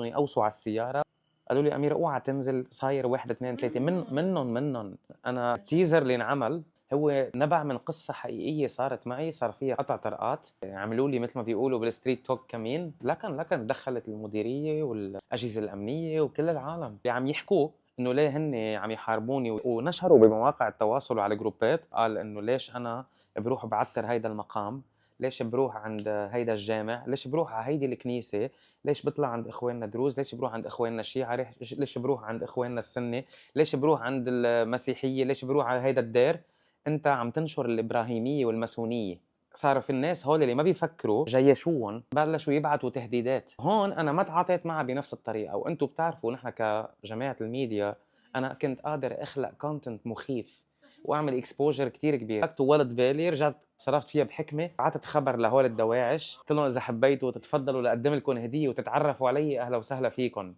يقوصوا على السيارة، قالوا لي: أمير اوعى تنزل، صاير 1 2 3. منّن أنا التيزر اللي انعمل هو نبع من قصة حقيقية صارت معي، صار فيها قطع طرقات، عملوا لي مثل ما بيقولوا بالستريت توك كمين، لكن دخلت المديرية والأجهزة الأمنية وكل العالم اللي عم يحكوا إنه ليه هن عم يحاربوني، ونشروا بمواقع التواصل وعلى جروبات، قال إنه ليش أنا بروح بعتر هيدا المقام، ليش بروح عند هيدا الجامع، ليش بروح على هيدي الكنيسة، ليش بطلع عند اخواننا دروز، ليش بروح عند اخواننا الشيعة، ليش بروح عند اخواننا السنة، ليش بروح عند المسيحية، ليش بروح على هيدا الدير. انت عم تنشر الابراهيمية والماسونية. صار في الناس هول اللي ما بيفكروا جيشوهم، بلشوا يبعتوا تهديدات. هون انا ما تعاطيت معها بنفس الطريقة، وانتم بتعرفوا نحن كجماعة الميديا انا كنت قادر اخلق كونتنت مخيف واعمل اكسبوجر كتير كبير. طولت بالي، رجعت صرفت فيها بحكمه، بعثت خبر لهول الدواعش، قلت لهم اذا حبيتوا تتفضلوا لاقدم لكم هديه وتتعرفوا علي، اهلا وسهلا فيكم.